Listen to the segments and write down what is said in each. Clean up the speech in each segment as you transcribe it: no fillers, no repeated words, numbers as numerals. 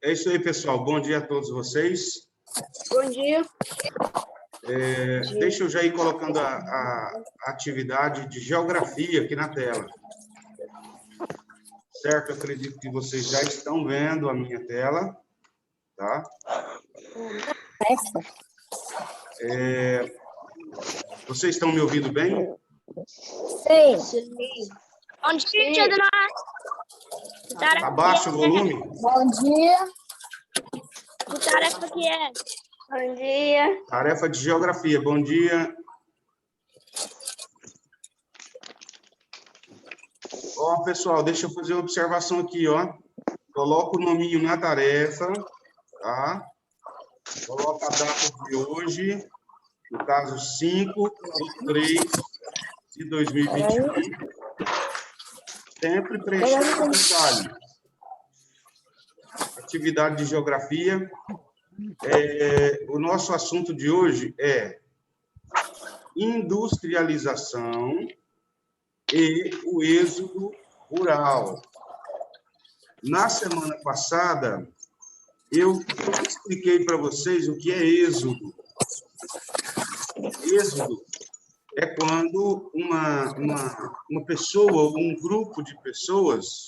É isso aí, pessoal. Bom dia a todos vocês. Bom dia. Deixa eu já ir colocando a atividade de geografia aqui na tela. Certo? Eu acredito que vocês já estão vendo a minha tela, tá? Vocês estão me ouvindo bem? Sim. Bom dia, tia Dona. Abaixa o volume. Bom dia. Que tarefa que é? Bom dia. Tarefa de geografia. Bom dia. Ó, pessoal, deixa eu fazer uma observação aqui, ó. Coloca o nominho na tarefa, tá? Coloca a data de hoje, no caso 5/3/2021. Sempre preenchendo o detalhe. Atividade de geografia. O nosso assunto de hoje é industrialização e o êxodo rural. Na semana passada, eu expliquei para vocês o que é êxodo. Êxodo é quando uma pessoa ou um grupo de pessoas,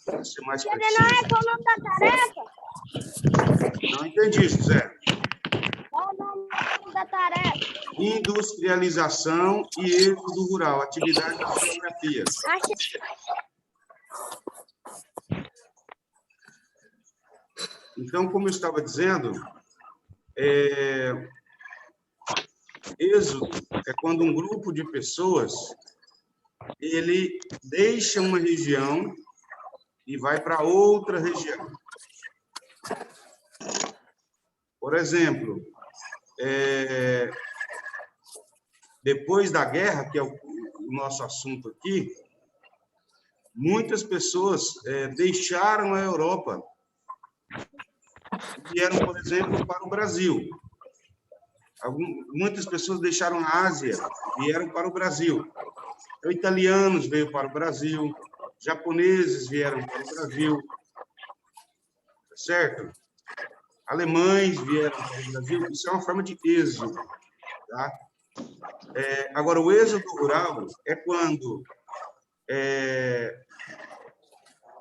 para ser mais preciso... Qual o nome da tarefa? Não entendi, José. Qual o nome da tarefa? Industrialização e êxodo rural, atividade de geografia. Então, como eu estava dizendo, êxodo é quando um grupo de pessoas ele deixa uma região e vai para outra região. Por exemplo, depois da guerra, que é o nosso assunto aqui, muitas pessoas deixaram a Europa e vieram, por exemplo, para o Brasil. Muitas pessoas deixaram a Ásia e vieram para o Brasil. Então, italianos veio para o Brasil, japoneses vieram para o Brasil, certo? Alemães vieram para o Brasil. Isso é uma forma de êxodo, tá? Agora, o êxodo rural é quando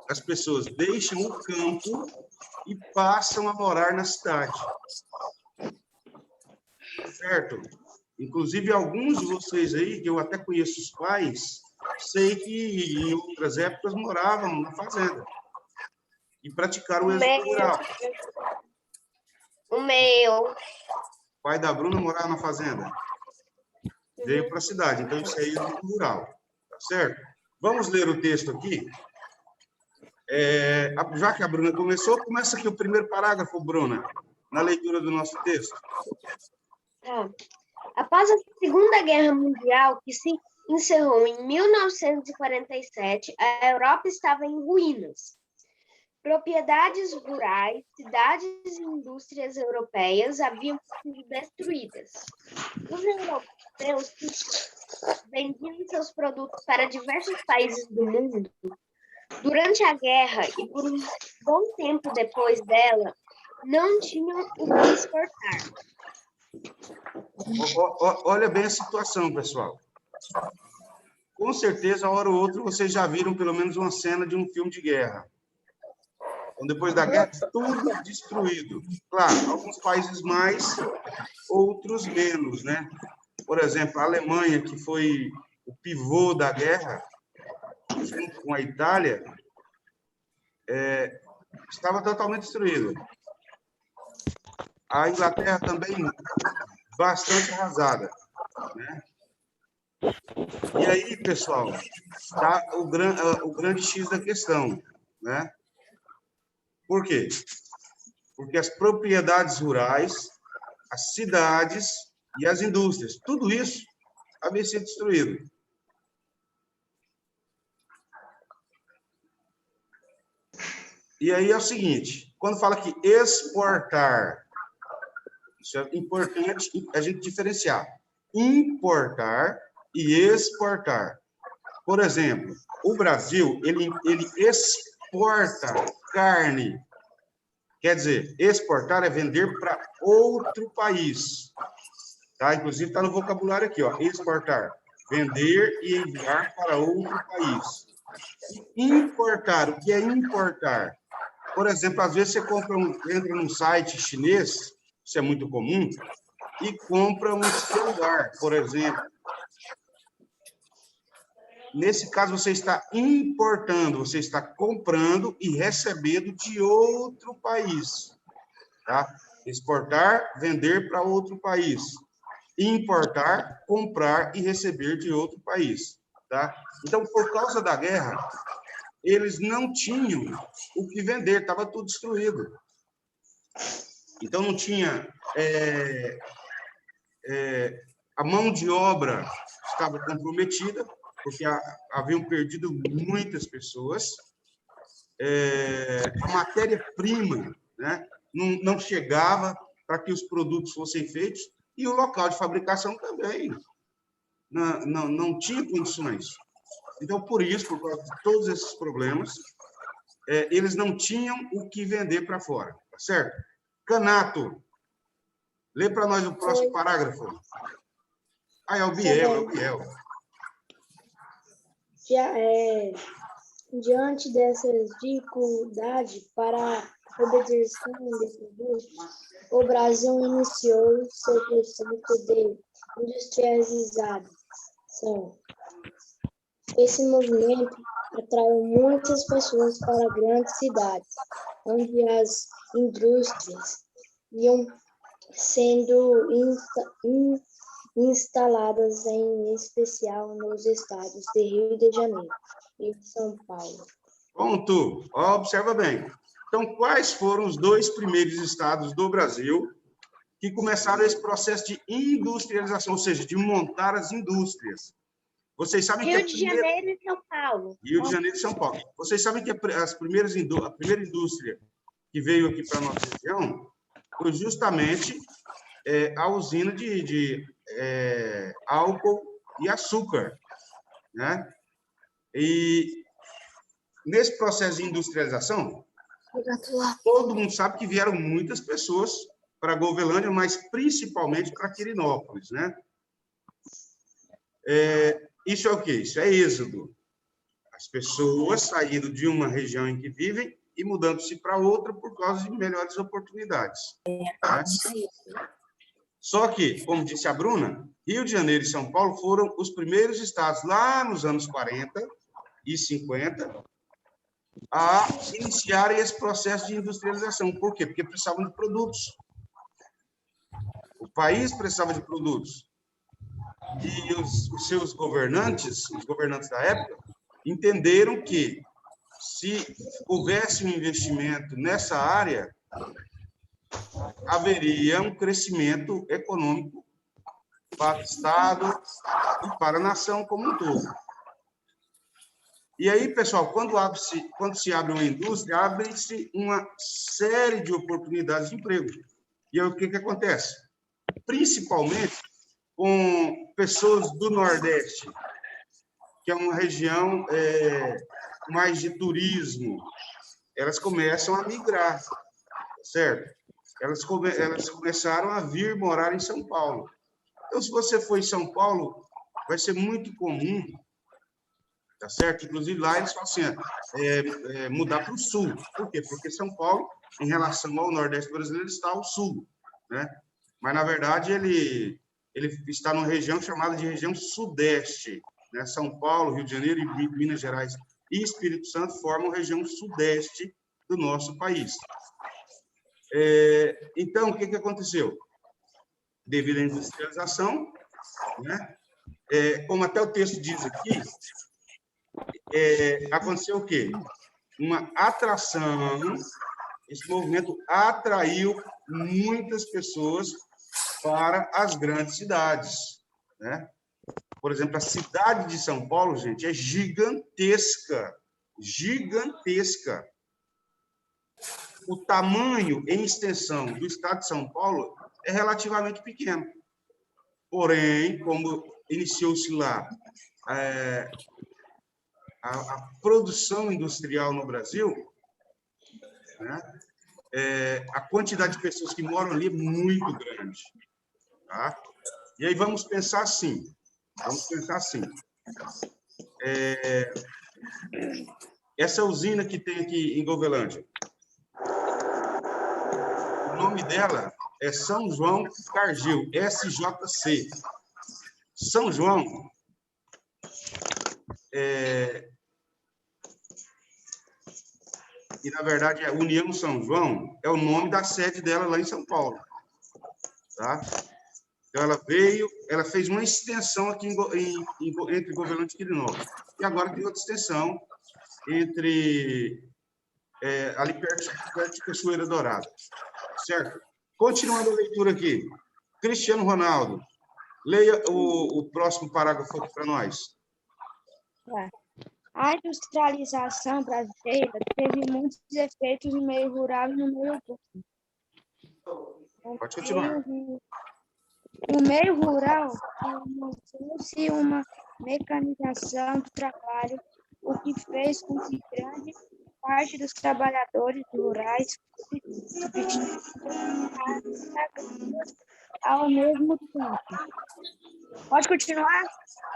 as pessoas deixam o campo e passam a morar na cidade. Certo? Inclusive, alguns de vocês aí, que eu até conheço os pais, sei que em outras épocas moravam na fazenda e praticaram o êxodo rural. O meu. O pai da Bruna morava na fazenda. Veio para a cidade, então isso é êxodo rural. Tá certo? Vamos ler o texto aqui. Já que a Bruna começou, começa aqui o primeiro parágrafo, Bruna, na leitura do nosso texto. Tá. Após a Segunda Guerra Mundial, que se encerrou em 1947, a Europa estava em ruínas. Propriedades rurais, cidades e indústrias europeias haviam sido destruídas. Os europeus que vendiam seus produtos para diversos países do mundo. Durante a guerra e por um bom tempo depois dela, não tinham o que exportar. Olha bem a situação, pessoal. Com certeza, uma hora ou outra, vocês já viram pelo menos uma cena de um filme de guerra. Então, depois da guerra, tudo destruído. Claro, alguns países mais, outros menos, né? Por exemplo, a Alemanha, que foi o pivô da guerra, junto com a Itália, estava totalmente destruída. A Inglaterra também bastante arrasada, né? E aí, pessoal, está o grande X da questão, né? Por quê? Porque as propriedades rurais, as cidades e as indústrias, tudo isso havia sido destruído. E aí é o seguinte, quando fala que exportar, isso é importante a gente diferenciar. Importar e exportar. Por exemplo, o Brasil, ele exporta carne Quer dizer, exportar é vender para outro país. Tá? Inclusive, está no vocabulário aqui, ó, exportar. Vender e enviar para outro país. E importar, o que é importar? Por exemplo, às vezes você entra num site chinês, isso é muito comum, e compra um celular, por exemplo. Nesse caso, você está importando, você está comprando e recebendo de outro país. Tá? Exportar, vender para outro país. Importar, comprar e receber de outro país. Tá? Então, por causa da guerra, eles não tinham o que vender, estava tudo destruído. Então, não tinha... a mão de obra estava comprometida, porque haviam perdido muitas pessoas. A matéria-prima, né, não chegava para que os produtos fossem feitos, e o local de fabricação também não tinha condições. Então, por isso, por causa de todos esses problemas, eles não tinham o que vender para fora, tá certo? Canato, lê para nós o próximo parágrafo. É o Biel. Diante dessas dificuldades para a obtenção de produtos, o Brasil iniciou seu processo de industrialização. Esse movimento atraiu muitas pessoas para grandes cidades, onde as indústrias iam sendo instaladas, em especial nos estados de Rio de Janeiro e de São Paulo. Ponto. Observa bem. Então, quais foram os 2 primeiros estados do Brasil que começaram esse processo de industrialização, ou seja, de montar as indústrias? Vocês sabem Rio de Janeiro e São Paulo. Rio de Janeiro e São Paulo. Vocês sabem que a primeira indústria que veio aqui para a nossa região foi justamente a usina de álcool e açúcar, né? E nesse processo de industrialização, todo mundo sabe que vieram muitas pessoas para Govelândia, mas principalmente para Quirinópolis, né? Isso é o quê? Isso é êxodo. As pessoas saindo de uma região em que vivem e mudando-se para outra por causa de melhores oportunidades. Tá? Só que, como disse a Bruna, Rio de Janeiro e São Paulo foram os primeiros estados, lá nos anos 40 e 50, a iniciarem esse processo de industrialização. Por quê? Porque precisavam de produtos. O país precisava de produtos. E os seus governantes, os governantes da época, entenderam que, se houvesse um investimento nessa área, haveria um crescimento econômico para o Estado e para a nação como um todo. E aí, pessoal, quando se abre uma indústria, abre-se uma série de oportunidades de emprego. E aí, o que acontece? Principalmente com pessoas do Nordeste, que é uma região mais de turismo, elas começam a migrar, certo? Elas começaram a vir morar em São Paulo. Então, se você for em São Paulo, vai ser muito comum, tá certo? Inclusive, lá eles falam assim, mudar para o sul. Por quê? Porque São Paulo, em relação ao Nordeste brasileiro, está ao sul, né? Mas, na verdade, ele está numa região chamada de região Sudeste, né? São Paulo, Rio de Janeiro, Minas Gerais e Espírito Santo formam a região Sudeste do nosso país. Então, o que aconteceu? Devido à industrialização, né? Como até o texto diz aqui, aconteceu o quê? Uma atração, esse movimento atraiu muitas pessoas para as grandes cidades, né? Por exemplo, a cidade de São Paulo, gente, é gigantesca, gigantesca. O tamanho em extensão do estado de São Paulo é relativamente pequeno. Porém, como iniciou-se lá a produção industrial no Brasil, né, a quantidade de pessoas que moram ali é muito grande. Tá? E aí vamos pensar assim. Essa usina que tem aqui em Govelândia, o nome dela é São João Cargill, SJC. São João e, na verdade, a União São João é o nome da sede dela lá em São Paulo. Tá? Então, ela fez uma extensão aqui entre Govelândia e Quirinópolis. E agora tem outra extensão ali perto de Cachoeira Dourada. Certo? Continuando a leitura aqui. Cristiano Ronaldo, leia o próximo parágrafo aqui para nós. A industrialização brasileira teve muitos efeitos no meio rural e no meio urbano. Pode continuar. No meio rural, demonstrou-se uma mecanização do trabalho, o que fez com que grande parte dos trabalhadores rurais substituíssem ao mesmo tempo. Pode continuar?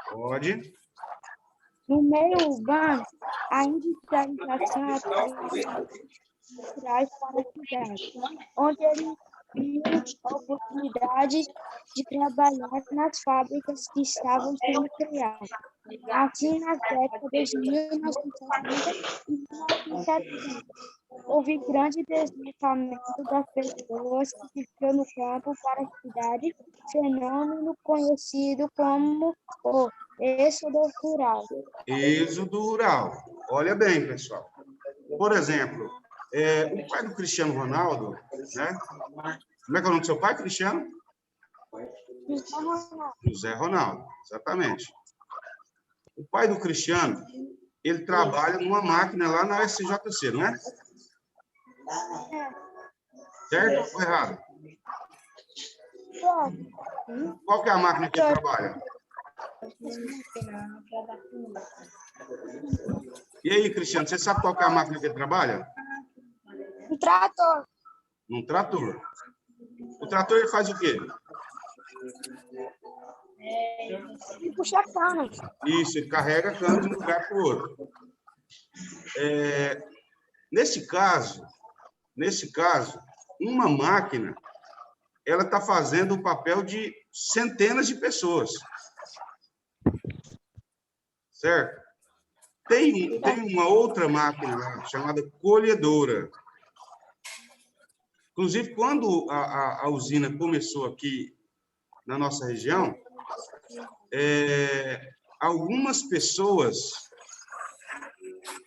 Pode. No meio urbano, a industrialização traz para a cidade, onde ele viu oportunidades de trabalhar nas fábricas que estavam sendo criadas. Assim, nas décadas de 1960 e 1970, houve grande deslocamento das pessoas que viviam no campo para a cidade, fenômeno conhecido como o êxodo rural. Êxodo rural. Olha bem, pessoal. Por exemplo, o pai do Cristiano Ronaldo, né? Como é que é o nome do seu pai, Cristiano? José Ronaldo, exatamente. O pai do Cristiano, ele trabalha numa máquina lá na SJC, não é? Certo ou errado? Qual que é a máquina que ele trabalha? E aí, Cristiano, você sabe qual que é a máquina que ele trabalha? Um trator. Um trator. O trator ele faz o quê? E puxa cana. Isso, ele carrega a cana de um lugar para o outro. Nesse caso, uma máquina, ela está fazendo o papel de centenas de pessoas. Certo? Tem uma outra máquina lá, chamada colhedora. Inclusive, quando a usina começou aqui na nossa região, algumas pessoas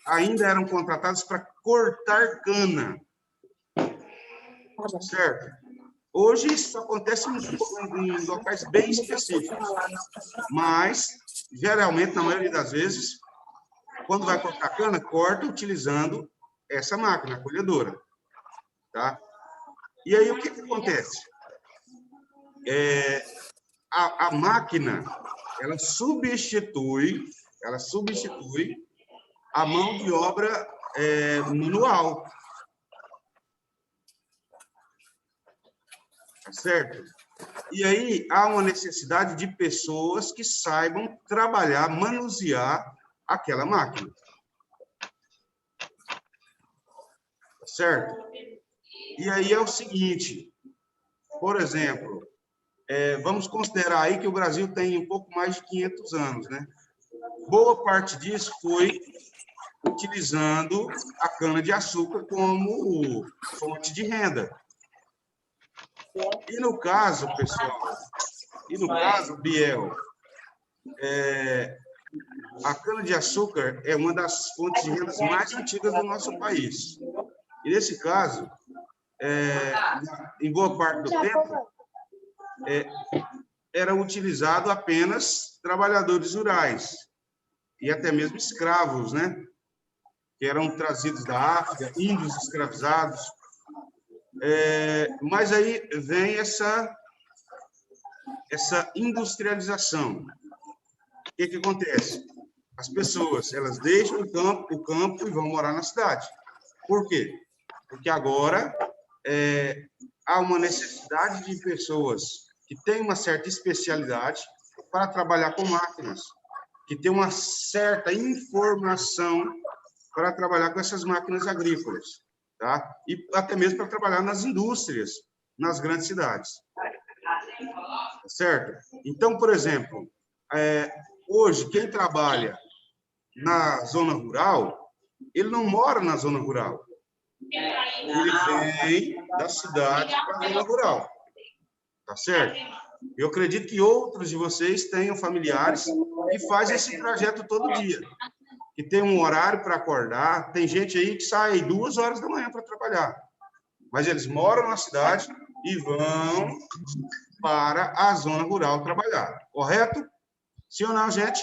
ainda eram contratadas para cortar cana. Certo? Hoje, isso acontece em locais bem específicos. Mas, geralmente, na maioria das vezes, quando vai cortar cana, corta utilizando essa máquina, a colhedora. Tá? E aí, o que acontece? A máquina, ela substitui a mão de obra manual. Tá certo? E aí, há uma necessidade de pessoas que saibam trabalhar, manusear aquela máquina. Tá certo? E aí é o seguinte, por exemplo, vamos considerar aí que o Brasil tem um pouco mais de 500 anos, né? Boa parte disso foi utilizando a cana-de-açúcar como fonte de renda. E no caso, pessoal, Biel, a cana-de-açúcar é uma das fontes de renda mais antigas do nosso país. E nesse caso, em boa parte do tempo, era utilizado apenas trabalhadores rurais e até mesmo escravos, né? Que eram trazidos da África, índios escravizados. Mas aí vem essa industrialização. O que acontece? As pessoas, elas deixam o campo e vão morar na cidade. Por quê? Porque agora há uma necessidade de pessoas que têm uma certa especialidade para trabalhar com máquinas, que têm uma certa informação para trabalhar com essas máquinas agrícolas, tá? E até mesmo para trabalhar nas indústrias, nas grandes cidades. Certo? Então, por exemplo, hoje, quem trabalha na zona rural, ele não mora na zona rural. Ele vem da cidade para a zona rural. Tá certo? Eu acredito que outros de vocês tenham familiares que fazem esse trajeto todo dia, que tem um horário para acordar. Tem gente aí que sai 2 horas da manhã para trabalhar, mas eles moram na cidade e vão para a zona rural trabalhar. Correto? Sim ou não, gente?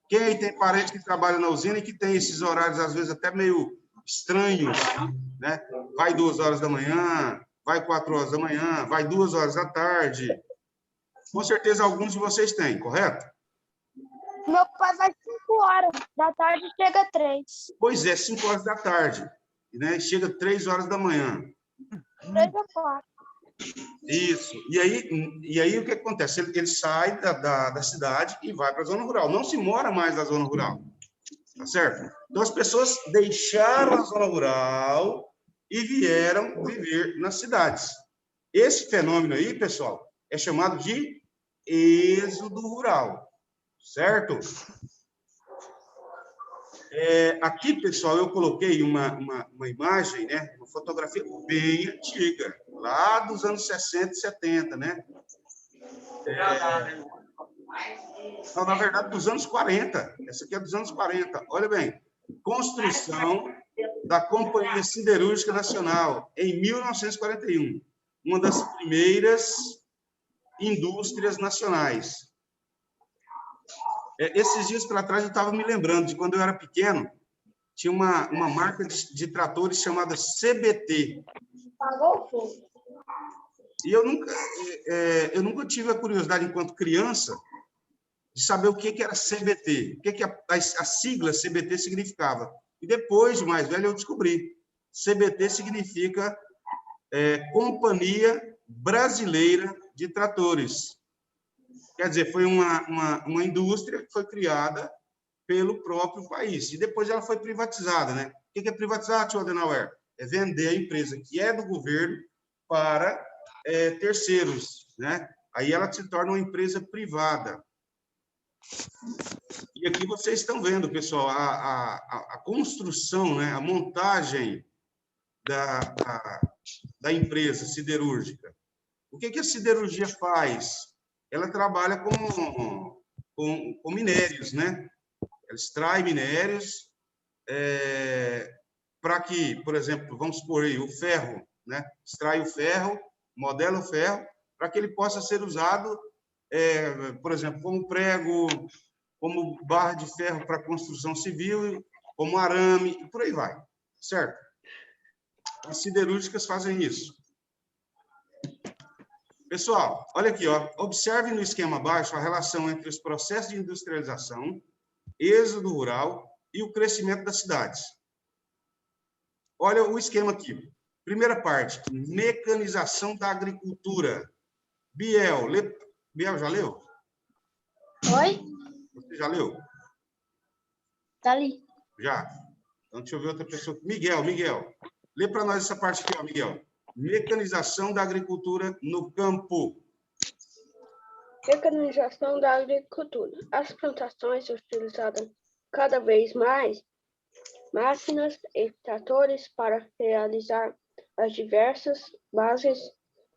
Quem aí tem parente que trabalha na usina e que tem esses horários, às vezes, até meio estranhos, né? Vai 2 horas da manhã, vai 4 horas da manhã, vai 2 horas da tarde. Com certeza, alguns de vocês têm, correto? Meu pai vai 5 horas da tarde e chega 3. Pois é, 5 horas da tarde, né? Chega 3 horas da manhã. 3 ou 4. Isso. E aí o que acontece? Ele sai da cidade e vai para a zona rural. Não se mora mais na zona rural. Tá certo? Então, as pessoas deixaram a zona rural e vieram viver nas cidades. Esse fenômeno aí, pessoal, é chamado de êxodo rural. Certo? Aqui, pessoal, eu coloquei uma imagem, né? Uma fotografia bem antiga, lá dos anos 60 e 70, né? Não, na verdade, dos anos 40. Essa aqui é dos anos 40. Olha bem, construção da Companhia Siderúrgica Nacional, em 1941. Uma das primeiras indústrias nacionais. Esses dias para trás, eu estava me lembrando de quando eu era pequeno, tinha uma marca de tratores chamada CBT. E eu nunca tive a curiosidade, enquanto criança, de saber o que era CBT, o que a sigla CBT significava. E depois, de mais velho, eu descobri. CBT significa Companhia Brasileira de Tratores. Quer dizer, foi uma indústria que foi criada pelo próprio país. E depois ela foi privatizada, né? O que é privatizar, tio Adenauer? É vender a empresa que é do governo para terceiros, né? Aí ela se torna uma empresa privada. E aqui vocês estão vendo, pessoal, a construção, né? A montagem da empresa siderúrgica. O que a siderurgia faz? Ela trabalha com minérios, né? Ela extrai minérios para que, por exemplo, vamos supor aí, o ferro, né? Extrai o ferro, modela o ferro, para que ele possa ser usado, por exemplo, como prego, como barra de ferro para construção civil, como arame, e por aí vai, certo? As siderúrgicas fazem isso. Pessoal, olha aqui, ó. Observe no esquema abaixo a relação entre os processos de industrialização, êxodo rural e o crescimento das cidades. Olha o esquema aqui. Primeira parte, mecanização da agricultura. Biel, Biel, já leu? Oi? Você já leu? Tá ali. Já. Então, deixa eu ver outra pessoa. Miguel. Lê para nós essa parte aqui, ó, Miguel. Mecanização da agricultura no campo. Mecanização da agricultura. As plantações utilizaram cada vez mais máquinas e tratores para realizar as diversas bases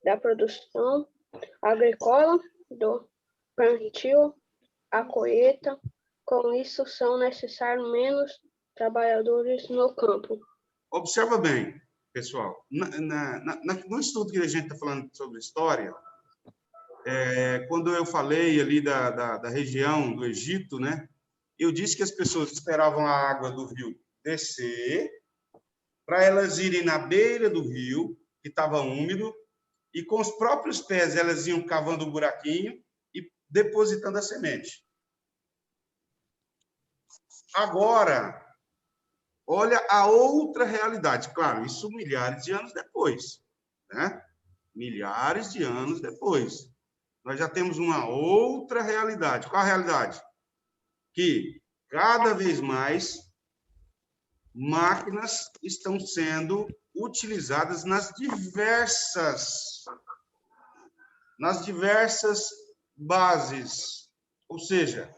da produção agrícola, do plantio à colheita. Com isso, são necessários menos trabalhadores no campo. Observa bem, pessoal. No estudo que a gente está falando sobre história, quando eu falei ali da região do Egito, né, eu disse que as pessoas esperavam a água do rio descer, para elas irem na beira do rio, que estava úmido, e com os próprios pés elas iam cavando um buraquinho e depositando a semente. Agora, olha a outra realidade. Claro, isso milhares de anos depois, né? Milhares de anos depois. Nós já temos uma outra realidade. Qual a realidade? Que cada vez mais máquinas estão sendo utilizadas nas diversas bases. Ou seja,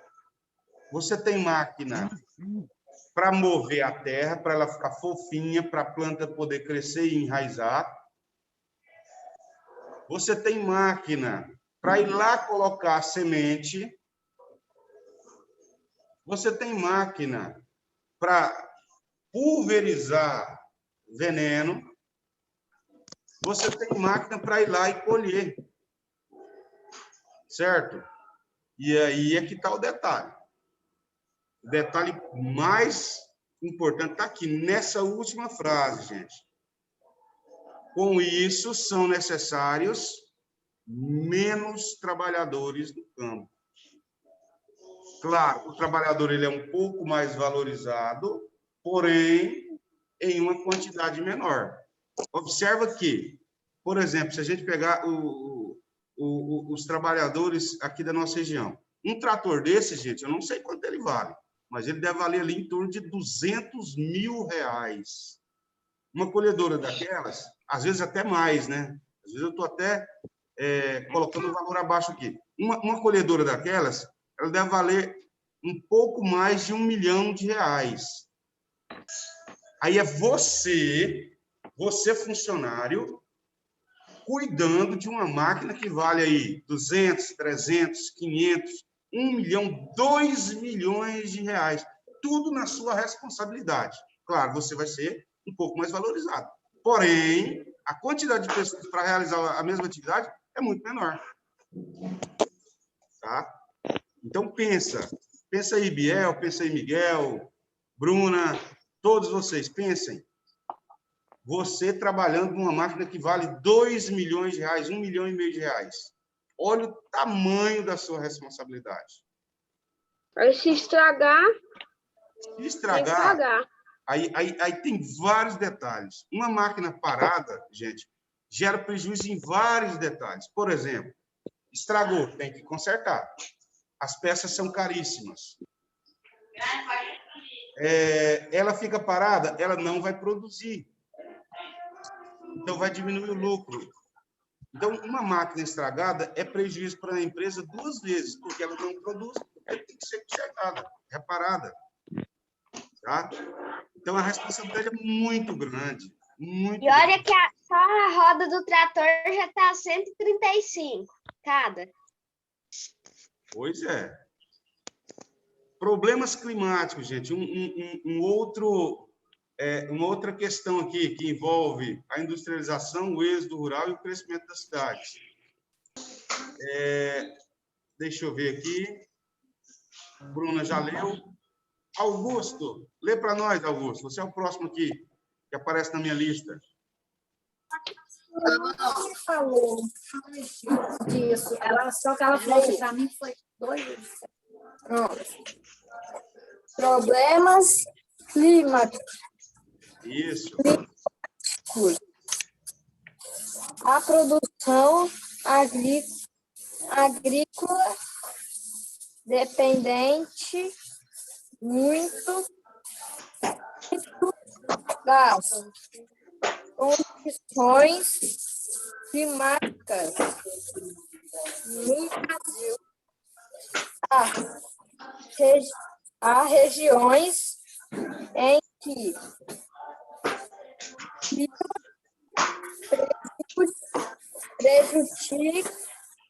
você tem máquina para mover a terra, para ela ficar fofinha, para a planta poder crescer e enraizar. Você tem máquina para ir lá colocar a semente. Você tem máquina para pulverizar veneno. Você tem máquina para ir lá e colher. Certo? E aí é que está o detalhe. O detalhe mais importante está aqui, nessa última frase, gente. Com isso, são necessários menos trabalhadores no campo. Claro, o trabalhador ele é um pouco mais valorizado, porém, em uma quantidade menor. Observa que, por exemplo, se a gente pegar os trabalhadores aqui da nossa região, um trator desse, gente, eu não sei quanto ele vale, mas ele deve valer ali em torno de R$200 mil. Uma colhedora daquelas, às vezes até mais, né? Às vezes eu estou até colocando o valor abaixo aqui. Uma colhedora daquelas, ela deve valer um pouco mais de R$1 milhão. Aí é você funcionário, cuidando de uma máquina que vale aí 200, 300, 500, 1 milhão, 2 milhões de reais. Tudo na sua responsabilidade. Claro, você vai ser um pouco mais valorizado. Porém, a quantidade de pessoas para realizar a mesma atividade é muito menor. Tá? Então, pensa aí, Biel, pensa aí, Miguel, Bruna, todos vocês, pensem. Você trabalhando numa máquina que vale 2 milhões de reais, 1,5 milhão de reais. Olha o tamanho da sua responsabilidade. Aí se estragar, Se estragar, aí tem vários detalhes. Uma máquina parada, gente, gera prejuízo em vários detalhes. Por exemplo, estragou, tem que consertar. As peças são caríssimas. Ela fica parada, ela não vai produzir. Então, vai diminuir o lucro. Então, uma máquina estragada é prejuízo para a empresa 2 vezes, porque ela não produz, ela tem que ser consertada, reparada. Tá? Então, a responsabilidade é muito grande. Muito E olha grande. que só a roda do trator já está 135 cada. Pois é. Problemas climáticos, gente. Uma outra questão aqui que envolve a industrialização, o êxodo rural e o crescimento das cidades. Deixa eu ver aqui. Bruna já leu. Augusto, lê para nós, Augusto. Você é o próximo aqui, que aparece na minha lista. Ela falou disso. Só que ela falou que para mim foi 2 vezes. Problemas climáticos. Isso. A produção agrícola dependente muito das condições climáticas no Brasil. Há regiões em que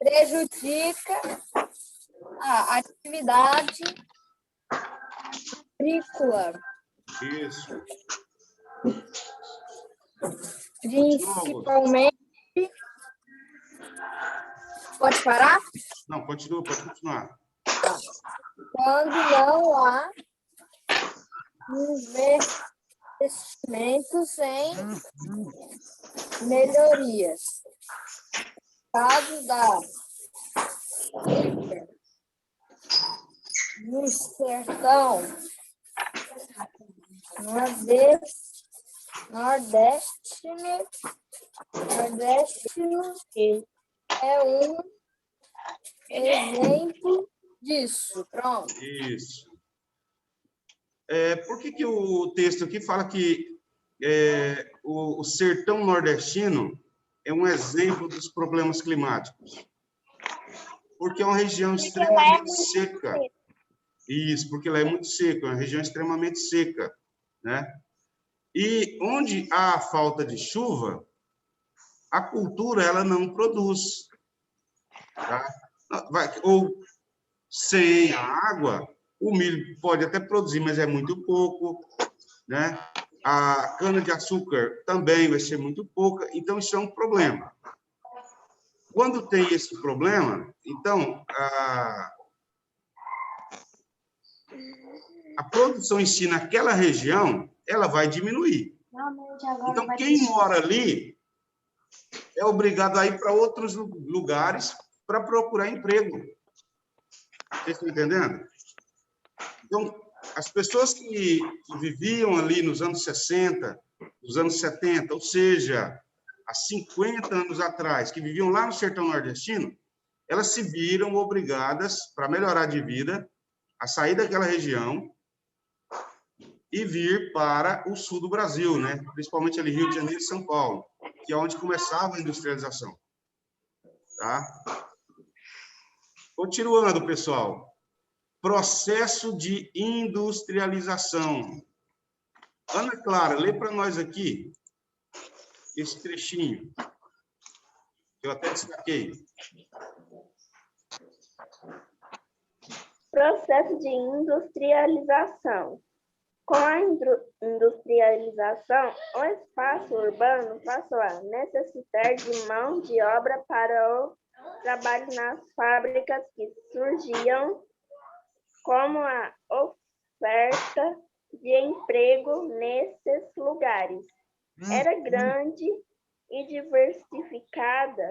prejudica a atividade agrícola. Isso. Principalmente. Pode parar? Não, continua, pode continuar. Quando não há investimentos em melhorias. Caso da no sertão Nordestino é um exemplo disso. Pronto. Isso. Por que o texto aqui fala que o sertão nordestino é um exemplo dos problemas climáticos? Porque é uma região extremamente seca. Isso, porque lá é muito seco, é uma região extremamente seca, né? E onde há falta de chuva, a cultura ela não produz. Tá? Ou sem a água, o milho pode até produzir, mas é muito pouco, né? A cana-de-açúcar também vai ser muito pouca, então isso é um problema. Quando tem esse problema, então, a produção em si naquela região, ela vai diminuir. Então, quem mora ali é obrigado a ir para outros lugares para procurar emprego. Vocês estão entendendo? Então, as pessoas que viviam ali nos anos 60, nos anos 70, ou seja, há 50 anos atrás, que viviam lá no sertão nordestino, elas se viram obrigadas, para melhorar de vida, a sair daquela região e vir para o sul do Brasil, né? Principalmente ali Rio de Janeiro e São Paulo, que é onde começava a industrialização. Tá? Continuando, pessoal. Processo de industrialização. Ana Clara, lê para nós aqui esse trechinho. Eu até destaquei. Processo de industrialização. Com a industrialização, o espaço urbano passou a necessitar de mão de obra para o trabalho nas fábricas que surgiam, como a oferta de emprego nesses lugares era grande e diversificada.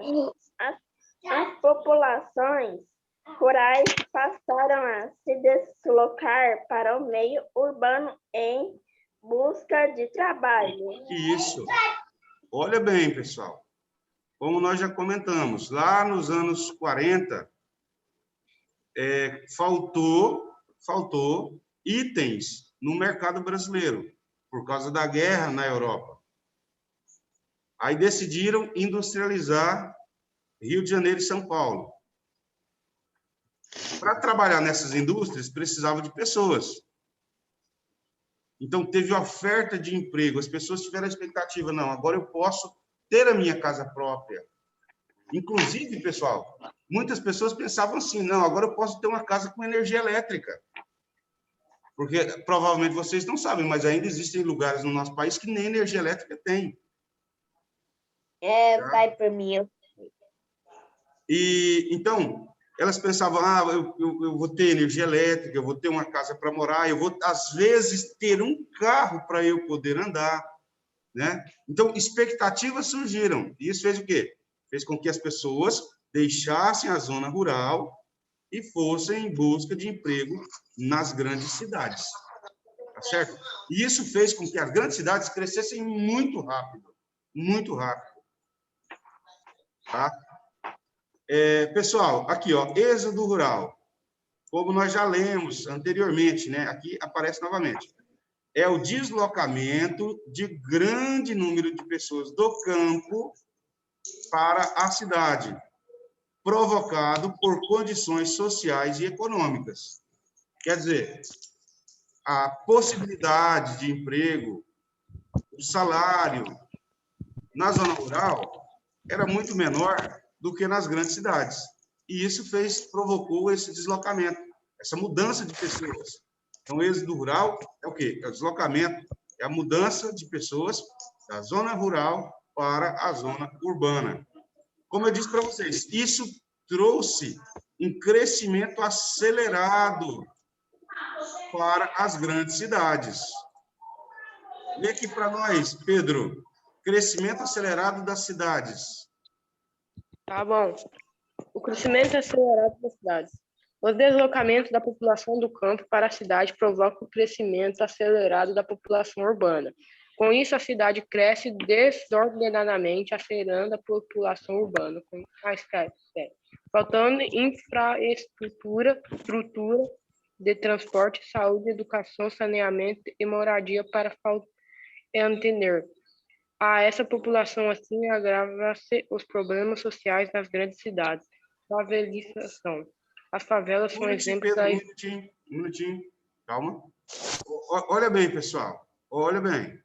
As populações rurais passaram a se deslocar para o meio urbano em busca de trabalho. Isso. Olha bem, pessoal. Como nós já comentamos, lá nos anos 40, faltou itens no mercado brasileiro, por causa da guerra na Europa. Aí decidiram industrializar Rio de Janeiro e São Paulo. Para trabalhar nessas indústrias, precisava de pessoas. Então, teve oferta de emprego. As pessoas tiveram a expectativa, não, agora eu posso ter a minha casa própria. Inclusive, pessoal, muitas pessoas pensavam assim, não, agora eu posso ter uma casa com energia elétrica. Porque, provavelmente, vocês não sabem, mas ainda existem lugares no nosso país que nem energia elétrica tem. Vai para mim. E, então, elas pensavam, eu vou ter energia elétrica, eu vou ter uma casa para morar, eu vou, às vezes, ter um carro para eu poder andar, né? Então, expectativas surgiram. E isso fez o quê? Fez com que as pessoas deixassem a zona rural e fossem em busca de emprego nas grandes cidades. Tá certo? E isso fez com que as grandes cidades crescessem muito rápido. Muito rápido. Tá? Pessoal, aqui, ó, êxodo rural. Como nós já lemos anteriormente, né? Aqui aparece novamente. É o deslocamento de grande número de pessoas do campo para a cidade, provocado por condições sociais e econômicas. Quer dizer, a possibilidade de emprego, o salário na zona rural era muito menor do que nas grandes cidades. E isso provocou esse deslocamento, essa mudança de pessoas. Então, o êxodo rural é o quê? É o deslocamento, é a mudança de pessoas da zona rural para a zona urbana. Como eu disse para vocês, isso trouxe um crescimento acelerado para as grandes cidades. Lê aqui para nós, Pedro. Crescimento acelerado das cidades. Tá bom. O crescimento acelerado das cidades. Os deslocamentos da população do campo para a cidade provocam o crescimento acelerado da população urbana. Com isso, a cidade cresce desordenadamente, acelerando a população urbana, faltando infraestrutura de transporte, saúde, educação, saneamento e moradia para entender. A essa população, assim, agrava-se os problemas sociais nas grandes cidades. Favelização. As favelas são exemplos da... Um minutinho, calma. Olha bem, pessoal, olha bem.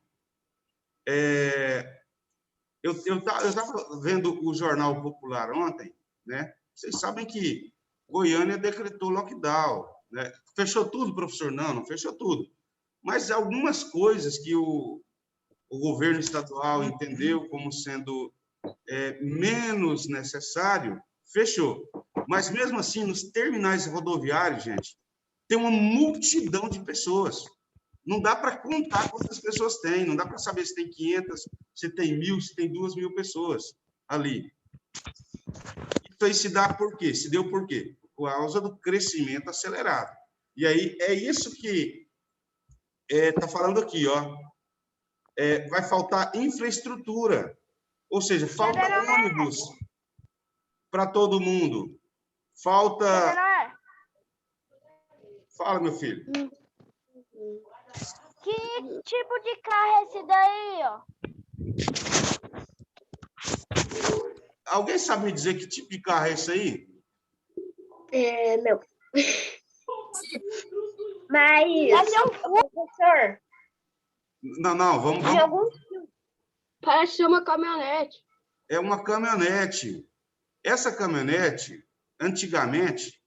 Eu estava vendo o Jornal Popular ontem, né? Vocês sabem que Goiânia decretou lockdown, né? Fechou tudo, professor? Não fechou tudo. Mas algumas coisas que o governo estadual entendeu como sendo menos necessário, fechou. Mas, mesmo assim, nos terminais rodoviários, gente, tem uma multidão de pessoas. Não dá para contar quantas pessoas tem, não dá para saber se tem 500, se tem 1.000, se tem 2.000 pessoas ali. Isso aí se dá por quê? Se deu por quê? Por causa do crescimento acelerado. E aí, é isso que está falando aqui, ó. Vai faltar infraestrutura, ou seja, falta ônibus para todo mundo. Falta... Fala, meu filho. Que tipo de carro é esse daí, ó? Alguém sabe me dizer que tipo de carro é esse aí? Não. Mas, professor... Não, vamos... Parece ser uma caminhonete. É uma caminhonete. Essa caminhonete, antigamente,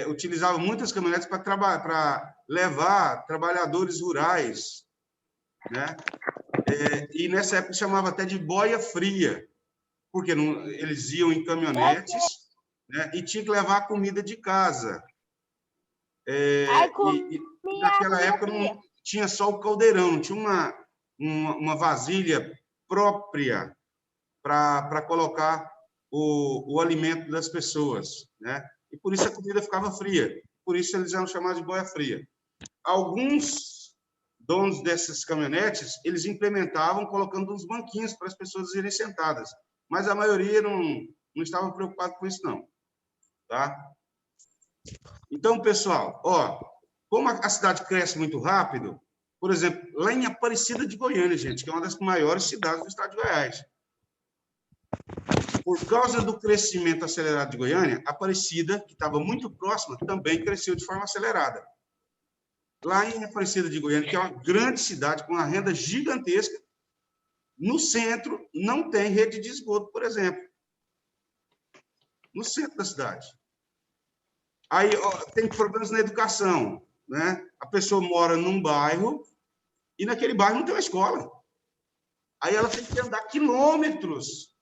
utilizava muitas caminhonetes para levar trabalhadores rurais, né? E nessa época chamava até de boia fria, porque eles iam em caminhonetes, né? E tinha que levar comida de casa. E naquela época não tinha só o caldeirão, não tinha uma vasilha própria para colocar o alimento das pessoas, né? E por isso a comida ficava fria. Por isso eles eram chamados de boia fria. Alguns donos dessas caminhonetes, eles implementavam colocando uns banquinhos para as pessoas irem sentadas. Mas a maioria não estava preocupado com isso, não. Tá? Então, pessoal, ó, como a cidade cresce muito rápido, por exemplo, lá em Aparecida de Goiânia, gente, que é uma das maiores cidades do estado de Goiás. Por causa do crescimento acelerado de Goiânia, Aparecida, que estava muito próxima, também cresceu de forma acelerada. Lá em Aparecida de Goiânia, que é uma grande cidade com uma renda gigantesca, no centro não tem rede de esgoto, por exemplo. No centro da cidade. Aí ó, tem problemas na educação, né? A pessoa mora num bairro e naquele bairro não tem uma escola. Aí ela tem que andar quilômetros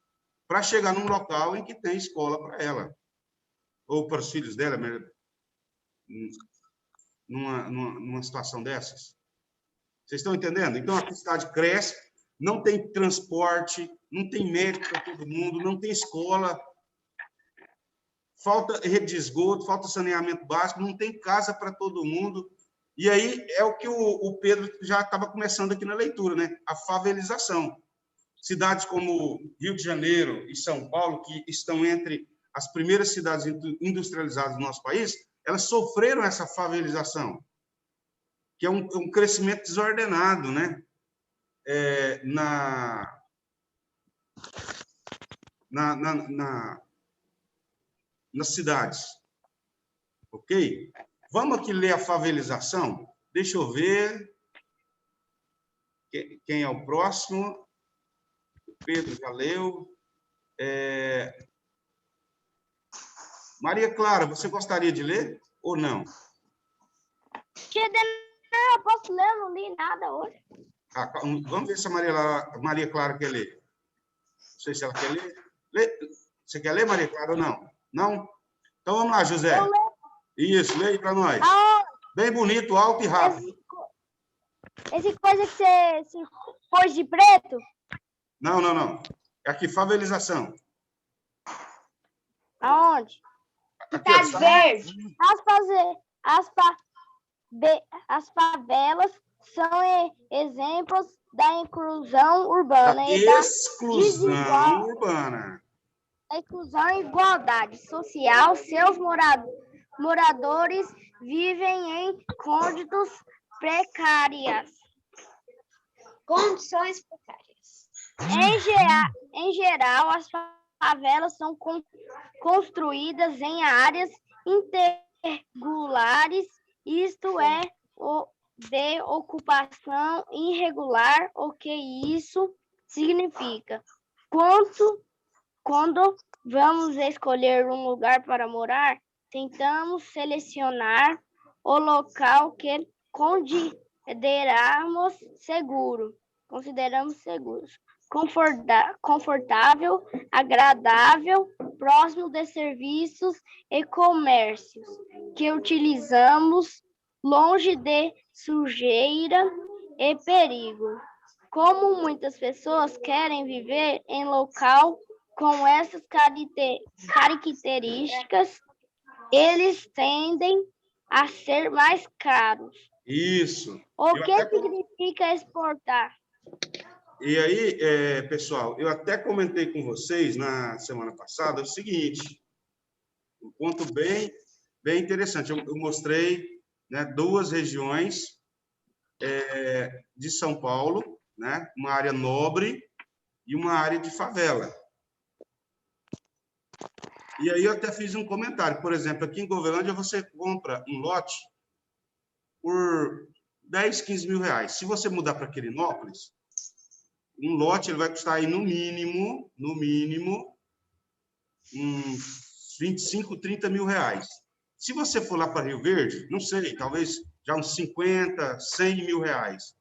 para chegar num local em que tem escola para ela. Ou para os filhos dela, numa situação dessas. Vocês estão entendendo? Então, a cidade cresce, não tem transporte, não tem médico para todo mundo, não tem escola, falta rede de esgoto, falta saneamento básico, não tem casa para todo mundo. E aí é o que o Pedro já estava começando aqui na leitura, né? A favelização. Cidades como Rio de Janeiro e São Paulo, que estão entre as primeiras cidades industrializadas do nosso país, elas sofreram essa favelização, que é um crescimento desordenado, né? Nas cidades. Ok? Vamos aqui ler a favelização? Deixa eu ver. Quem é o próximo? Pedro já leu. Maria Clara, você gostaria de ler ou não? Eu posso ler, eu não li nada hoje. Vamos ver se a Maria Clara quer ler. Não sei se ela quer ler. Você quer ler, Maria Clara, ou não? Não? Então vamos lá, José. Isso, lê aí para nós. Bem bonito, alto e rápido. Esse coisa que você se pôs de preto? Não. É aqui, favelização. Aonde? Aqui, ó, Cidade verde. As favelas são exemplos da inclusão urbana da e da exclusão urbana. exclusão e igualdade social. Seus moradores vivem em condições precárias. Condições precárias. Em geral, as favelas são construídas em áreas irregulares, isto é, de ocupação irregular. O que isso significa? Quando vamos escolher um lugar para morar, tentamos selecionar o local que consideramos seguro, confortável, agradável, próximo de serviços e comércios que utilizamos, longe de sujeira e perigo. Como muitas pessoas querem viver em local com essas características, eles tendem a ser mais caros. Isso. O que significa exportar? E aí, pessoal, eu até comentei com vocês na semana passada o seguinte, um ponto bem interessante. Eu mostrei, né, duas regiões de São Paulo, né, uma área nobre e uma área de favela. E aí eu até fiz um comentário. Por exemplo, aqui em Govelândia você compra um lote por 10, 15 mil reais. Se você mudar para Quirinópolis, um lote ele vai custar aí no mínimo, uns 25, 30 mil reais. Se você for lá para Rio Verde, não sei, talvez já uns 50, 100 mil reais.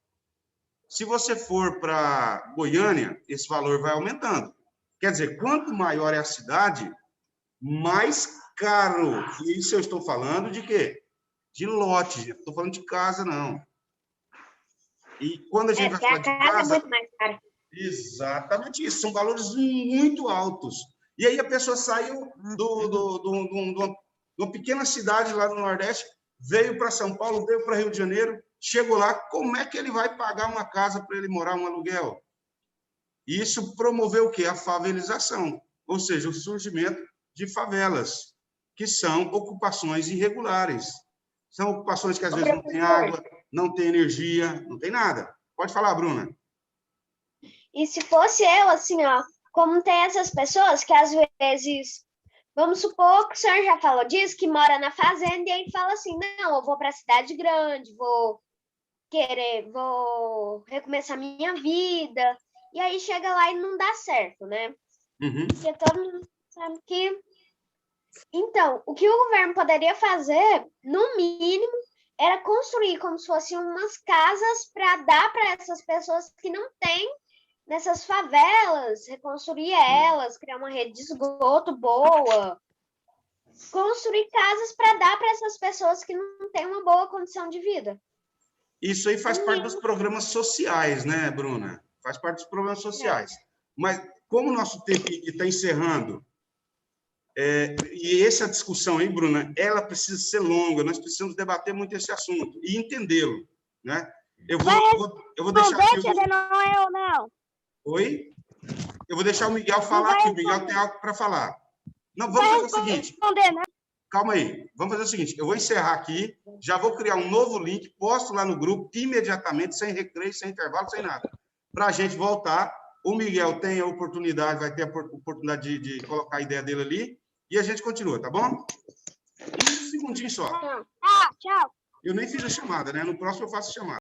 Se você for para Goiânia, esse valor vai aumentando. Quer dizer, quanto maior é a cidade, mais caro. E isso eu estou falando de quê? De lote, gente. Não estou falando de casa, não. E quando a gente vai falar de casa... É muito mais cara. Exatamente isso. São valores muito altos. E aí a pessoa saiu de uma pequena cidade lá no Nordeste, veio para São Paulo, veio para Rio de Janeiro, chegou lá, como é que ele vai pagar uma casa para ele morar, um aluguel? Isso promoveu o quê? A favelização, ou seja, o surgimento de favelas, que são ocupações irregulares. São ocupações que às vezes não tem água, não tem energia, não tem nada. Pode falar, Bruna. E se fosse eu, assim, ó, como tem essas pessoas que às vezes, vamos supor que o senhor já falou disso, que mora na fazenda e aí fala assim, não, eu vou para a cidade grande, vou recomeçar minha vida, e aí chega lá e não dá certo, né? Uhum. Porque todo mundo sabe que... Então, o que o governo poderia fazer, no mínimo, era construir como se fossem umas casas para dar para essas pessoas que não têm nessas favelas, reconstruir elas, criar uma rede de esgoto boa, construir casas para dar para essas pessoas que não têm uma boa condição de vida. Isso aí faz parte dos programas sociais, né, Bruna? Faz parte dos programas sociais. Mas, como o nosso tempo está encerrando, e essa discussão aí, Bruna, ela precisa ser longa, nós precisamos debater muito esse assunto e entendê-lo, né? Eu vou deixar aqui... Não é eu, não. Oi? Eu vou deixar o Miguel falar aqui. O Miguel tem algo para falar. Não, vamos fazer o seguinte. Calma aí. Vamos fazer o seguinte. Eu vou encerrar aqui, já vou criar um novo link, posto lá no grupo imediatamente, sem recreio, sem intervalo, sem nada. Para a gente voltar. O Miguel tem a oportunidade, vai ter a oportunidade de colocar a ideia dele ali, e a gente continua, tá bom? Um segundinho só. Tchau. Eu nem fiz a chamada, né? No próximo eu faço a chamada.